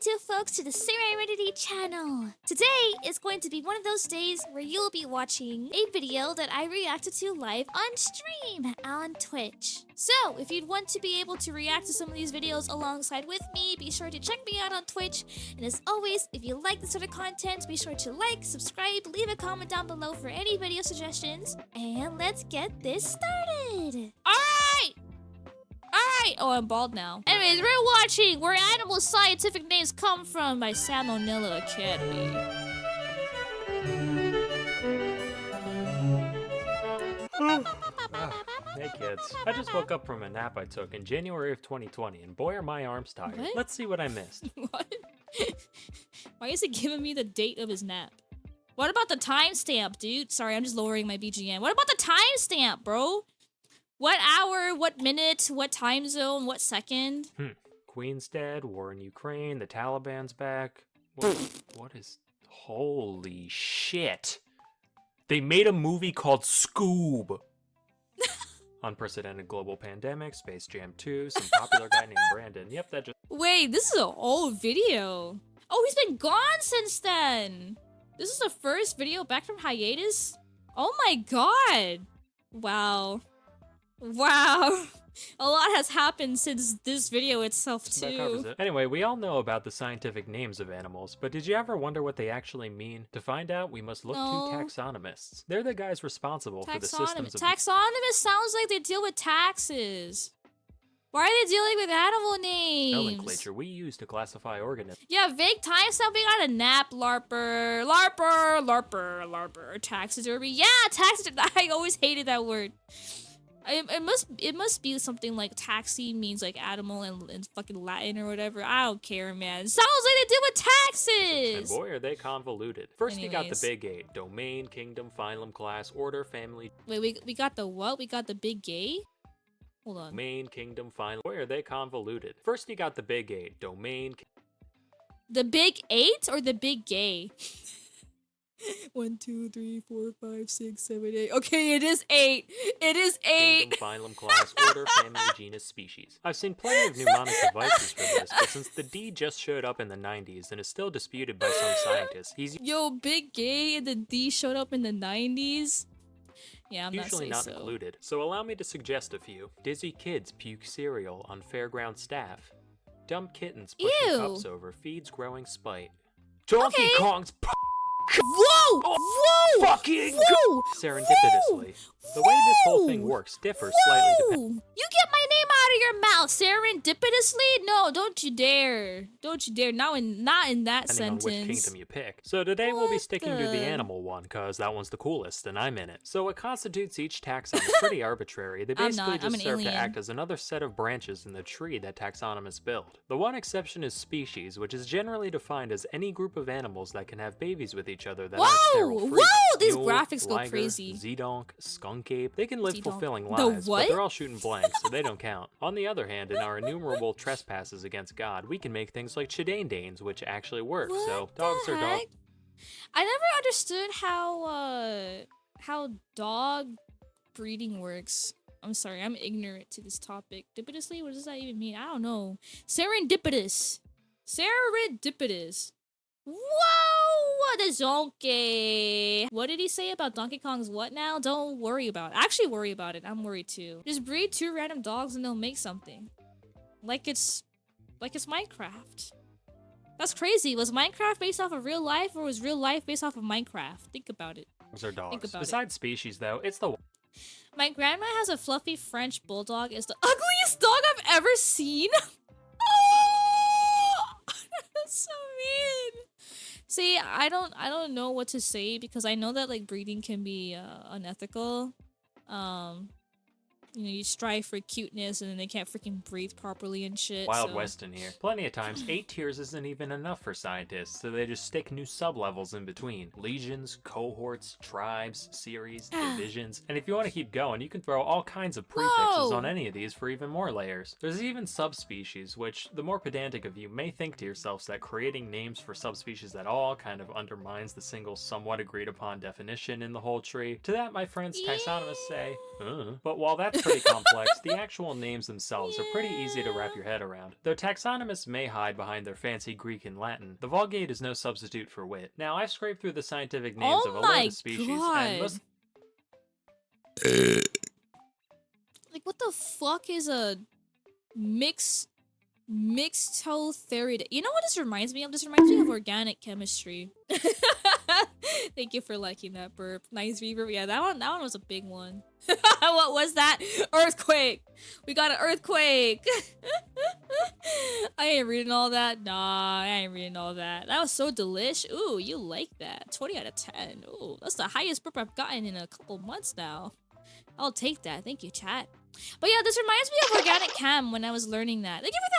you folks to the Serenity channel. Today is going to be one of those days where you'll be watching a video that I reacted to live on stream on Twitch. So if you'd want to be able to react to some of these videos alongside with me, be sure to check me out on Twitch. And as always, if you like this sort of content, be sure to like, subscribe, leave a comment down below for any video suggestions. And let's get this started. Alright! Oh, I'm bald now. Anyways, we're watching Where Animal Scientific Names Come From by Salmonella Academy. Hey kids, I just woke up from a nap I took in January of 2020 and boy are my arms tired. What? Let's see what I missed. What? Why is it giving me the date of his nap? What about the timestamp, dude? Sorry, I'm just lowering my BGM. What about the timestamp, bro? What hour, what minute, what time zone, what second? Queen's dead, war in Ukraine, the Taliban's back. What is... Holy shit. They made a movie called Scoob. Unprecedented global pandemic, Space Jam 2, some popular guy named Brandon. Yep, that just... Wait, this is an old video. Oh, he's been gone since then. This is the first video back from hiatus? Oh my god. Wow. Wow. A lot has happened since this video itself, too. Anyway, we all know about the scientific names of animals, but did you ever wonder what they actually mean? To find out, we must look to taxonomists. They're the guys responsible for the systems of... Taxonomist sounds like they deal with taxes. Why are they dealing with animal names? Nomenclature we use to classify organisms. Yeah, vague timestamp, we got a nap, larper, taxidermy. Yeah, taxidermy. I always hated that word. It must be something like taxi means like animal in fucking Latin or whatever. I don't care, man. Sounds like they deal with taxes! And boy, are they convoluted. First, you got the big 8. Domain, kingdom, phylum, class, order, family... Wait, we got the what? We got the big gay? Hold on. Domain, kingdom, phylum... Boy, are they convoluted. First, you got the big 8. Domain... The big 8 or the big gay? 1, 2, 3, 4, 5, 6, 7, 8. Okay, it is 8. It is 8. Kingdom, phylum, class, order, family, genus, species. I've seen plenty of mnemonic devices for this, but since the D just showed up in the 90s and is still disputed by some scientists, he's Yo, big gay and the D showed up in the 90s? Yeah, I'm usually not included. So allow me to suggest a few. Dizzy kids puke cereal on fairground staff. Dumb kittens pushing cups over feeds growing spite. Donkey Kong's Whoa! Whoa! Fucking Whoa! Serendipitously. The way this whole thing works differs slightly depending. You get my name out of your mouth, serendipitously? No, don't you dare. Don't you dare. Not in that sentence. On which kingdom you pick. So today we'll be sticking to the animal one, cause that one's the coolest, and I'm in it. So what constitutes each taxon is pretty arbitrary. They basically just serve to act as another set of branches in the tree that taxonomists build. The one exception is species, which is generally defined as any group of animals that can have babies with each other that aren't sterile-free. Whoa! These Mule, graphics go liger, crazy. Zedonk, skunk ape, they can live fulfilling The lives, what? but they're all shooting blanks, so they don't count. On the other hand, in our innumerable trespasses against God, we can make things like chidanes, which actually work. So dogs are dogs. I never understood how dog breeding works. I'm sorry, I'm ignorant to this topic. Dipitously? What does that even mean? I don't know. Serendipitous. Serendipitous. Whoa! The donkey. What did he say about Donkey Kong's what now? Don't worry about it. Actually worry about it. I'm worried too. Just breed 2 random dogs and they'll make something. Like it's Minecraft. That's crazy. Was Minecraft based off of real life or was real life based off of Minecraft? Think about it. Dogs are dogs. Besides species though, it's the... My grandma has a fluffy French bulldog. It's the ugliest dog I've ever seen. Oh! That's so mean. See, I don't know what to say because I know that like breeding can be unethical. You know, you strive for cuteness and then they can't freaking breathe properly and shit. Wild West in here. Plenty of times, 8 tiers isn't even enough for scientists, so they just stick new sub-levels in between. Legions, cohorts, tribes, series, divisions, and if you want to keep going, you can throw all kinds of prefixes on any of these for even more layers. There's even subspecies, which the more pedantic of you may think to yourselves that creating names for subspecies at all kind of undermines the single somewhat agreed upon definition in the whole tree. To that, my friends taxonomists say, but while that's pretty complex, the actual names themselves are pretty easy to wrap your head around. Though taxonomists may hide behind their fancy Greek and Latin, the Vulgate is no substitute for wit. Now, I've scraped through the scientific names of a load of species, and most... Like, what the fuck is a mixtotherapy? You know what this reminds me of? This reminds me of organic chemistry. Thank you for liking that burp. Nice reverb. Yeah, that one was a big one. What was that? Earthquake. We got an earthquake. I ain't reading all that. Nah, I ain't reading all that. That was so delish. Ooh, you like that. 20 out of 10. Ooh, that's the highest burp I've gotten in a couple months now. I'll take that. Thank you, chat. But yeah, this reminds me of organic chem when I was learning that. Thank you for the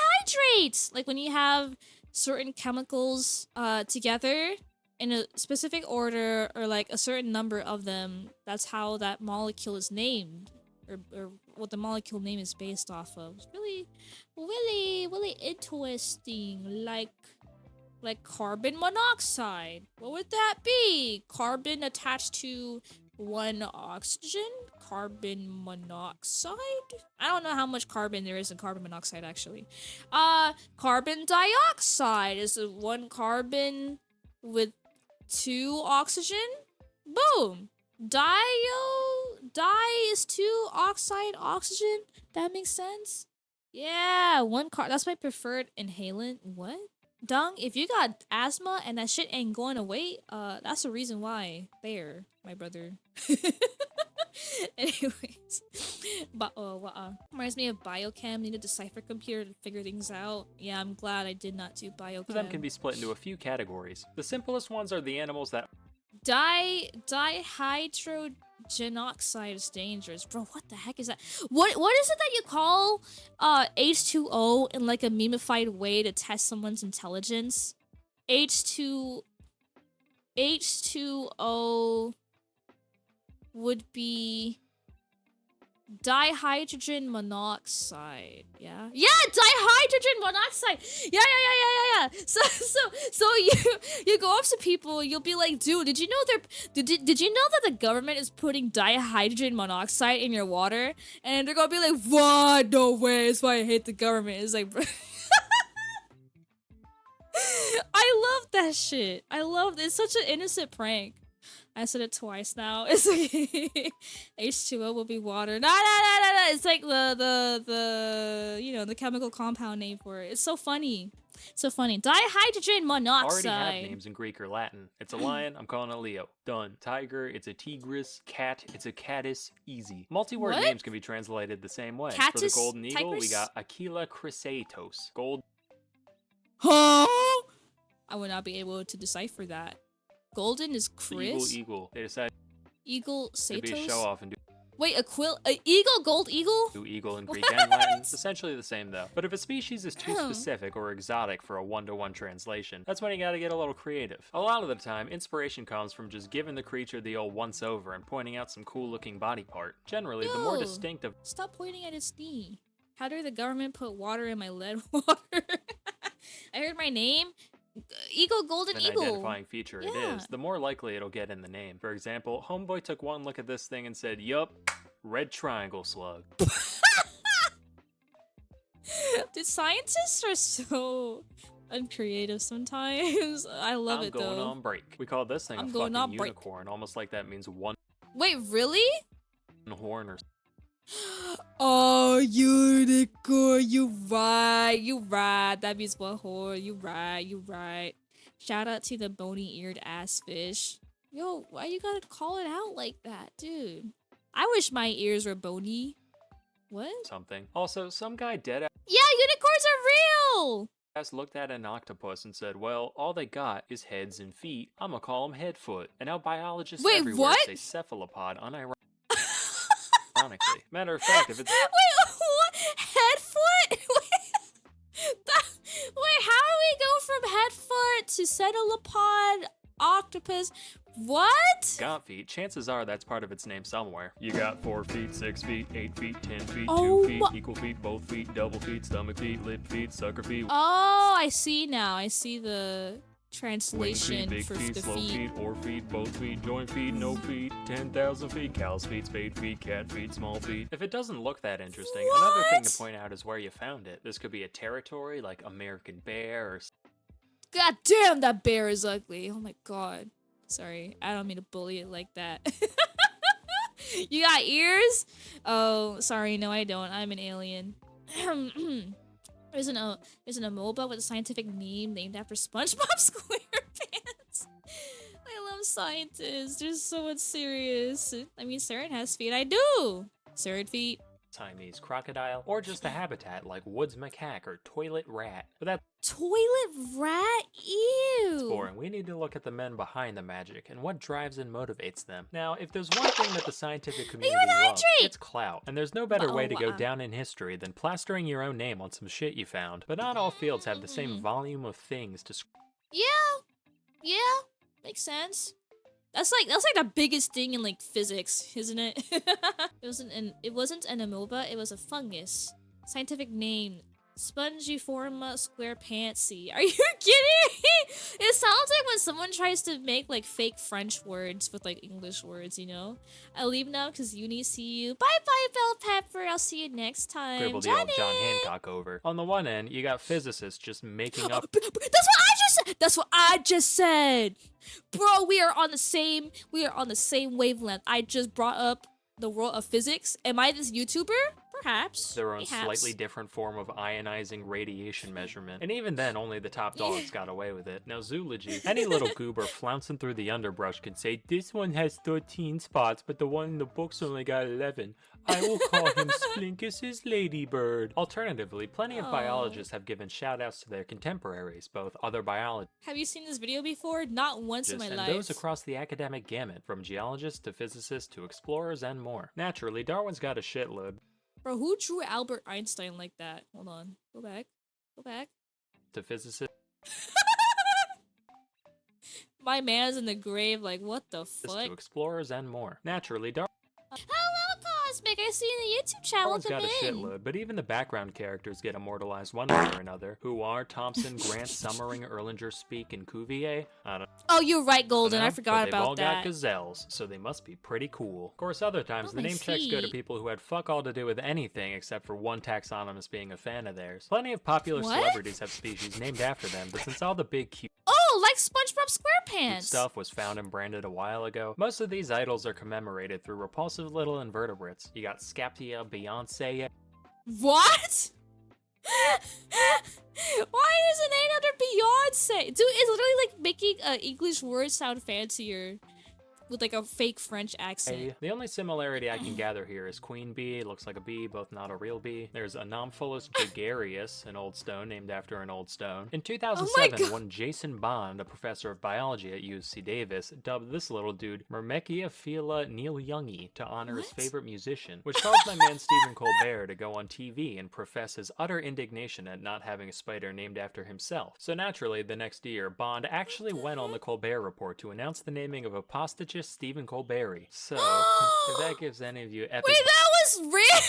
hydrates! Like when you have certain chemicals together in a specific order or like a certain number of them, that's how that molecule is named. Or what the molecule name is based off of. It's really interesting. Like carbon monoxide. What would that be? Carbon attached to one oxygen? Carbon monoxide? I don't know how much carbon there is in carbon monoxide actually. Carbon dioxide is one carbon with 2 oxygen. Boom. Di is 2 oxide oxygen. That makes sense. Yeah, that's my preferred inhalant. What? Dung, if you got asthma and that shit ain't going away, that's the reason why. There, my brother. Anyways, but reminds me of biochem. Need a decipher computer to figure things out. Yeah, I'm glad I did not do biochem. Them can be split into a few categories. The simplest ones are the animals that dihydrogenoxide is dangerous. Bro, what the heck is that? What is it that you call H2O in like a memified way to test someone's intelligence? H2O would be dihydrogen monoxide. Yeah, dihydrogen monoxide. Yeah. So you go up to people, you'll be like, dude, did you know did you know that the government is putting dihydrogen monoxide in your water? And they're gonna be like, what? No way. That's why I hate the government. It's like, bro. I love that shit. It's such an innocent prank. I said it twice now. It's like H2O will be water. No. It's like the you know, the chemical compound name for it. It's so funny. Dihydrogen monoxide. Already have names in Greek or Latin. It's a lion, I'm calling it Leo. Done. Tiger, it's a tigris. Cat, it's a caddis. Easy. Multi-word names can be translated the same way. For the golden eagle, we got Aquila chrysaetos. Gold. Huh? I would not be able to decipher that. Golden is Chris? Eagle. They decided Eagle Satos? to be a show-off and do... Wait, eagle, gold eagle? Do eagle in Greek and Latin. It's essentially the same though. But if a species is too specific or exotic for a one-to-one translation, that's when you gotta get a little creative. A lot of the time, inspiration comes from just giving the creature the old once-over and pointing out some cool-looking body part. Generally, the more distinctive... Stop pointing at its knee. How did the government put water in my lead water? I heard my name. Eagle, golden eagle. Identifying feature it is, the more likely it'll get in the name. For example, Homeboy took one look at this thing and said, yup, red triangle slug. Dude, scientists are so uncreative sometimes. I love it though. I'm going on break. We call this thing a fucking unicorn, almost like that means one. Wait, really? Horn or... Oh, unicorn, you right. That means one horn. You right. Shout out to the bony-eared ass fish. Yo, why you gotta call it out like that, dude? I wish my ears were bony. What? Something. Also, some guy dead ass... Yeah, unicorns are real! Looked at an octopus and said, well, all they got is heads and feet. I'ma call them headfoot. And now biologists everywhere say cephalopod unironically. Matter of fact, if it's... Wait, what? Headfoot? Wait, how do we go from headfoot to cephalopod, octopus? What? Got feet. Chances are that's part of its name somewhere. You got 4 feet, 6 feet, 8 feet, 10 feet, 2 feet, equal feet, both feet, double feet, stomach feet, lip feet, sucker feet. Oh, I see now. I see the translation big for feet, the slow feet. feet, or feet, both feet, joint feet, no feet, 10,000 feet, cow's feet, spade feet, cat feet, small feet. If it doesn't look that interesting, another thing to What? point out is where you found it. This could be a territory like American bear or God damn, that bear is ugly. Oh my god. Sorry, I don't mean to bully it like that. You got ears? Oh, sorry, no I don't. I'm an alien. There's an amoeba with a scientific name named after SpongeBob SquarePants. I love scientists. They're so much serious. I mean, Saren has feet. I do. Saren feet. Siamese crocodile, or just a habitat like woods macaque or toilet rat. But that's Toilet rat? Ew. boring. We need to look at the men behind the magic and what drives and motivates them. Now, if there's one thing that the scientific community loves, it's clout. And there's no better way to go down in history than plastering your own name on some shit you found. But not all fields have the same volume of things to Yeah, makes sense. That's like the biggest thing in like physics, isn't it? It wasn't an amoeba, it was a fungus. Scientific name, Spongiforma squarepantsy. Are you kidding me? It sounds like when someone tries to make like fake French words with like English words, you know? I leave now because uni see you. Bye bye, Bell Pepper. I'll see you next time. scribble the old John Hancock over. On the one end, you got physicists just making up. That's what I just said. That's what I just said. Bro, we are on the same wavelength. I just brought up the world of physics. Am I this YouTuber? Perhaps. Their own slightly different form of ionizing radiation measurement. And even then, only the top dogs got away with it. Now, zoology. Any little goober flouncing through the underbrush can say, this one has 13 spots, but the one in the book's only got 11. I will call him Splinkus's ladybird. Alternatively, plenty of biologists have given shout-outs to their contemporaries, both other biologists. Have you seen this video before? Not once in my life. And those across the academic gamut, from geologists to physicists to explorers and more. Naturally, Darwin's got a shitload. Bro, who drew Albert Einstein like that? Hold on. Go back. To physicists. My man's in the grave like, what the fuck? To explorers and more. Naturally, Darwin. Hello, Cosmic. I see you in the YouTube channel. Darwin's got a shitload, but even the background characters get immortalized one way or another. Who are Thompson, Grant, Summering, Erlanger, Speak, and Cuvier? I don't know. Oh, you're right, Golden. I forgot they've about all that. got gazelles, so they must be pretty cool. Of course, other times, the name checks go to people who had fuck all to do with anything except for one taxonomist being a fan of theirs. Plenty of popular celebrities have species named after them, but since all the big cute like SpongeBob SquarePants stuff was found and branded a while ago, most of these idols are commemorated through repulsive little invertebrates. You got Scaptia, Beyonce. What? Why is it named after Beyonce? Dude, it's literally like making English words sound fancier with like a fake French accent. The only similarity I can gather here is queen bee. It looks like a bee, both not a real bee. There's Anomphilus gregarius, an old stone named after an old stone. In 2007, one Jason Bond, a professor of biology at UC Davis, dubbed this little dude Myrmecia Neil Youngie to honor his favorite musician, which caused my man Stephen Colbert to go on TV and profess his utter indignation at not having a spider named after himself. So naturally, the next year, Bond actually went on the Colbert Report to announce the naming of apostachous Stephen Colbert. So, if that gives any of you epic— Wait, that was real?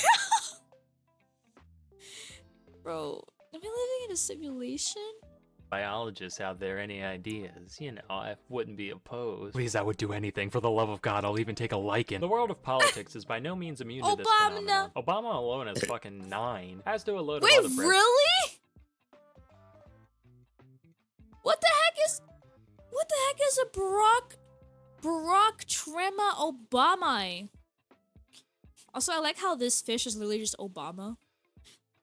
Bro, am I living in a simulation? biologists out there any ideas, you know, I wouldn't be opposed. Please, I would do anything. For the love of God, I'll even take a lichen. The world of politics is by no means immune to this phenomenon. Obama alone has fucking 9. As do a load of other presidents. Wait, really? What the heck is a Barack Trema Obama? Also, I like how this fish is literally just Obama.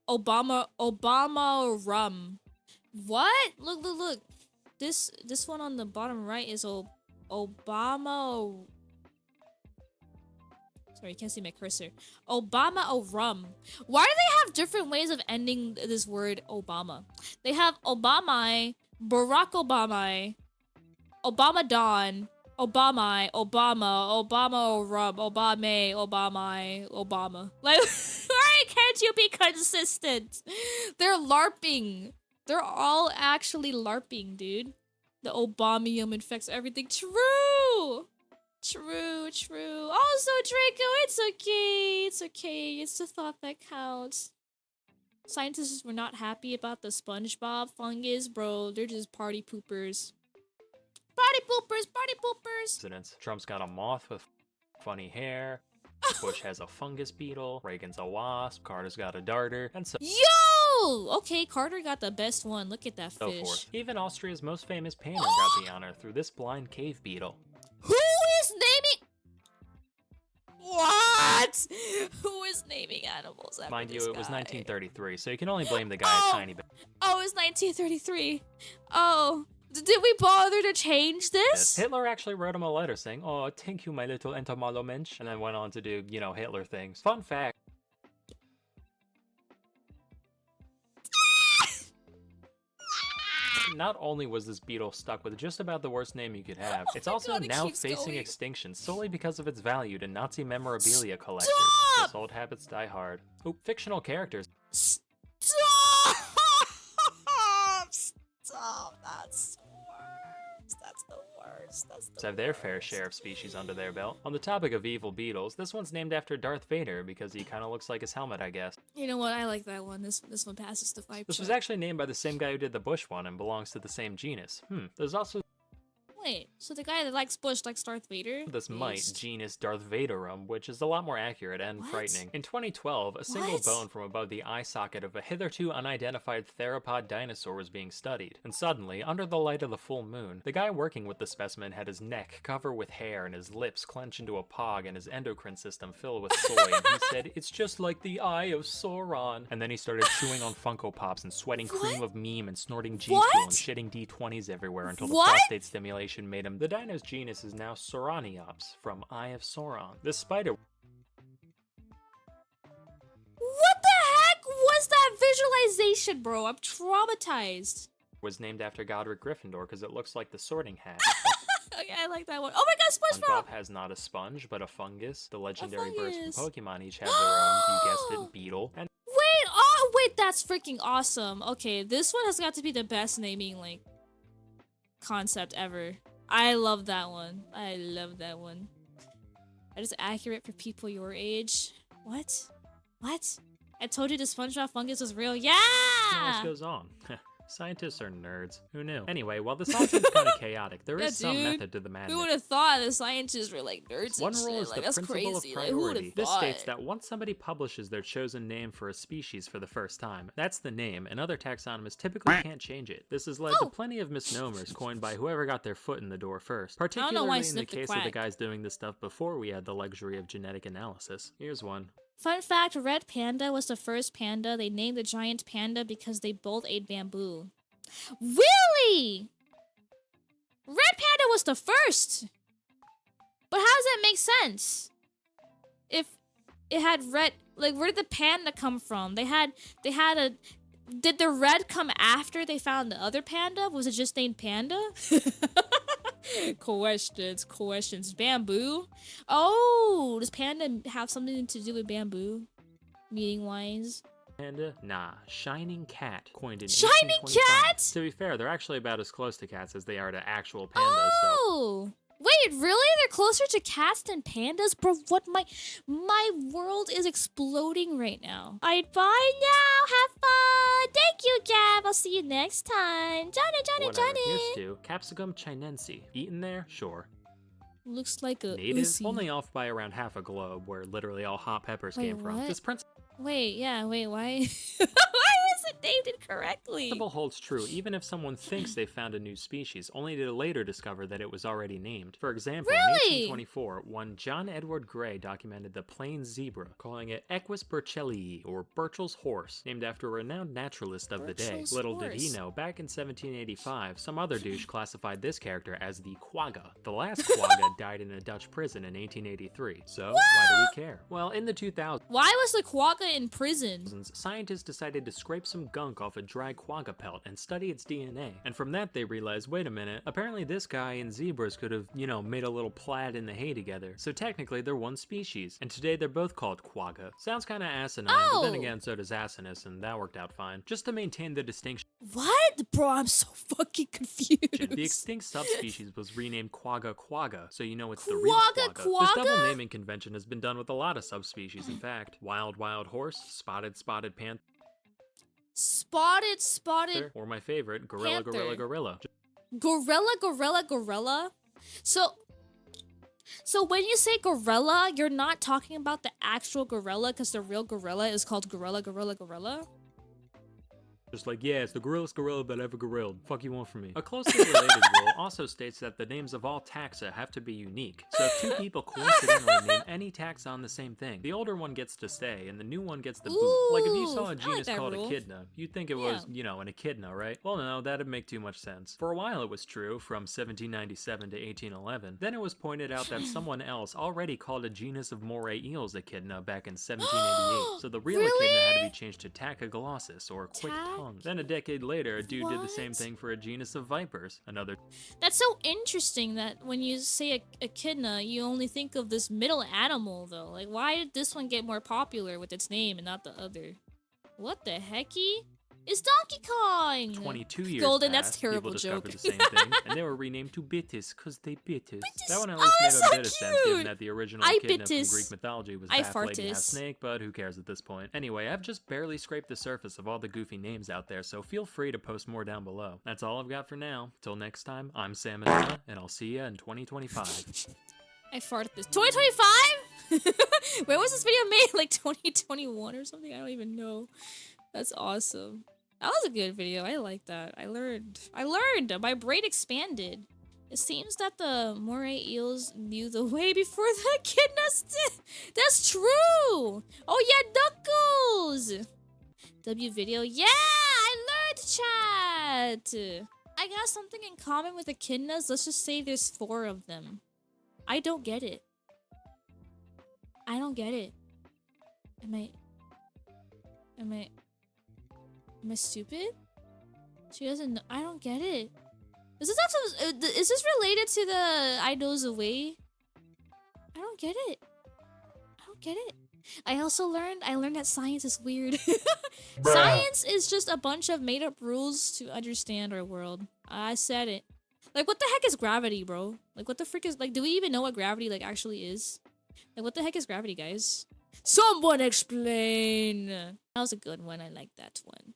Obama rum. What? Look. This one on the bottom right is Obama. Sorry, you can't see my cursor. Obama o rum. Why do they have different ways of ending this word Obama? They have Obama, Barack Obama, Obama Don, Obama, Obama rum, Obama. Like, why can't you be consistent? They're LARPing. They're all actually LARPing, dude. The Obamium infects everything. True. Also, Draco, it's okay. It's the thought that counts. Scientists were not happy about the SpongeBob fungus, bro. They're just party poopers. Party poopers, party poopers. Presidents. Trump's got a moth with funny hair. Bush has a fungus beetle. Reagan's a wasp. Carter's got a darter. And so Yo! Okay, Carter got the best one. Look at that fish. forth. Even Austria's most famous painter got the honor through this blind cave beetle. Who is naming... What? Who is naming animals after Mind you, this it was guy? 1933, so you can only blame the guy a tiny bit. Oh, it was 1933. Oh, did we bother to change this? Hitler actually wrote him a letter saying, "Oh, thank you, my little entomolomensch," and then went on to do, you know, Hitler things. Fun fact. Not only was this beetle stuck with just about the worst name you could have, it's also God, it now keeps facing going. extinction solely because of its value to Nazi memorabilia collectors. Stop! Those old habits die hard. Oop, fictional characters. Stop! Stop! That's the worst. That's the worst. That's the Have their fair share of species under their belt. On the topic of evil beetles, this one's named after Darth Vader because he kind of looks like his helmet, I guess. You know what? I like that one. This one passes the vibe This check. was actually named by the same guy who did the Bush one and belongs to the same genus. There's also Wait, so the guy that likes Bush likes Darth Vader? this mite, Based. genus Darth Vaderum, which is a lot more accurate and What? frightening. In 2012, a single What? bone from above the eye socket of a hitherto unidentified theropod dinosaur was being studied. And suddenly, under the light of the full moon, the guy working with the specimen had his neck covered with hair and his lips clenched into a pog and his endocrine system filled with soy, and he said, "It's just like the eye of Sauron." And then he started chewing on Funko Pops and sweating cream of meme and snorting G Fuel What? and shitting D20s everywhere until the What? prostate stimulation made him. The dino's genus is now Sauroniops, from Eye of Sauron. This spider What the heck was that visualization, bro? I'm traumatized. was named after Godric Gryffindor because it looks like the sorting hat. Okay, I like that one. Oh my god, SpongeBob! SpongeBob has not a sponge, but a fungus. The legendary birds fungus. from Pokemon each have their own, you guessed it, beetle. And Wait, that's freaking awesome. Okay, this one has got to be the best naming, like, concept ever. I love that one. I love that one. That is accurate for people your age. What? What? I told you the SpongeBob fungus was real. Yeah! what else goes on? Scientists are nerds. Who knew? Anyway, while this all seems kind of chaotic, there Yeah, is some dude. method to the madness. Who would have thought the scientists were like nerds One and rule shit? is Like, the that's principle crazy. of Like, who would priority. have This thought? states that once somebody publishes their chosen name for a species for the first time, that's the name, and other taxonomists typically can't change it. This has led to Oh. plenty of misnomers coined by whoever got their foot in the door first, know why I particularly in the sniffed the case of the quack. guys doing this stuff before we had the luxury of genetic analysis. Here's one. Fun fact, Red Panda was the first panda. They named the giant panda because they both ate bamboo. Really? Red Panda was the first. But how does that make sense? If it had red, like, where did the panda come from? They had a, did the red come after they found the other panda? Was it just named Panda? Questions. Bamboo? Oh, does panda have something to do with bamboo? Meaning wise? Panda? Nah, shining cat, coined in Shining 1825. cat? To be fair, they're actually about as close to cats as they are to actual pandas, so... Oh! Wait, really? They're closer to cats than pandas? Bro, what my world is exploding right now. Alright, bye now. Have fun. Thank you, Gab. I'll see you next time. Johnny. Whatever. Here's Stu. Capsicum chinense. Eaten there? Sure. Looks like a Native? Uzi. Only off by around half a globe, where literally all hot peppers Wait, came from. what? This principle Wait, why? Why was it named incorrectly? holds true even if someone thinks they found a new species, only to later discover that it was already named. For example, in Really? 1824, one John Edward Gray documented the plain zebra, calling it Equus burchellii, or Burchell's horse, named after a renowned naturalist of the day. Burchell's Little did he horse. know, back in 1785, some other douche classified this character as the quagga. The last quagga died in a Dutch prison in 1883, so why do we care? Well, in the 2000s, Why was the quagga in prison? scientists decided to scrape some gunk off a dry quagga pelt and study its DNA. And from that they realized, wait a minute, apparently this guy and zebras could have, made a little plaid in the hay together. So technically they're one species. And today they're both called quagga. Sounds kinda asinine, but then Oh. again so does asinus, and that worked out fine. Just to maintain the distinction, What? Bro, I'm so fucking confused. the extinct subspecies was renamed quagga quagga, so you know it's the real Quagga quagga. This double quagga? naming convention has been done with a lot of subspecies, in fact. Wild horse, spotted panther, Spotted. or my favorite, gorilla. Panther. Gorilla. So when you say gorilla, you're not talking about the actual gorilla, because the real gorilla is called gorilla. Just like, yeah, it's the gorillest gorilla that ever gorilled. Fuck you want from me. A closely related rule also states that the names of all taxa have to be unique. So if two people coincidentally name any taxa on the same thing, the older one gets to stay and the new one gets the boot. Like if you saw a genus called echidna, you'd think it was, you know, an echidna, right? Well, no, that'd make too much sense. For a while it was true, from 1797 to 1811. Then it was pointed out that someone else already called a genus of moray eels echidna back in 1788. So the real echidna had to be changed to Tachyglossus, or quick tongue. Then a decade later, a dude did the same thing for a genus of vipers. That's so interesting that when you say echidna, you only think of this middle animal, though. Like, why did this one get more popular with its name and not the other? What the hecky? It's Donkey Kong! 22 years Golden, passed, that's a terrible people joke. discovered the same thing, and they were renamed to Bitis, because they bit us. That one at least made a bit of sense, given that the original echidna from Greek mythology was half lady, half snake, but who cares at this point? Anyway, I've just barely scraped the surface of all the goofy names out there, so feel free to post more down below. That's all I've got for now. Till next time, I'm Sam and I'll see ya in 2025. I farted this. 2025? When was this video made? Like 2021 or something? I don't even know. That's awesome. That was a good video. I like that. I learned. My brain expanded. It seems that the moray eels knew the way before the echidnas did. That's true. Oh yeah, Knuckles. W video. Yeah, I learned chat. I got something in common with echidnas. Let's just say there's 4 of them. I don't get it. Am I stupid? She doesn't know. I don't get it. Is this related to the I knows a way? I don't get it. I also learned that science is weird. Science is just a bunch of made up rules to understand our world. I said it. Like, what the heck is gravity, bro? Like, what the frick is, like, do we even know what gravity, like, actually is? Like, what the heck is gravity, guys? Someone explain! That was a good one. I liked that one.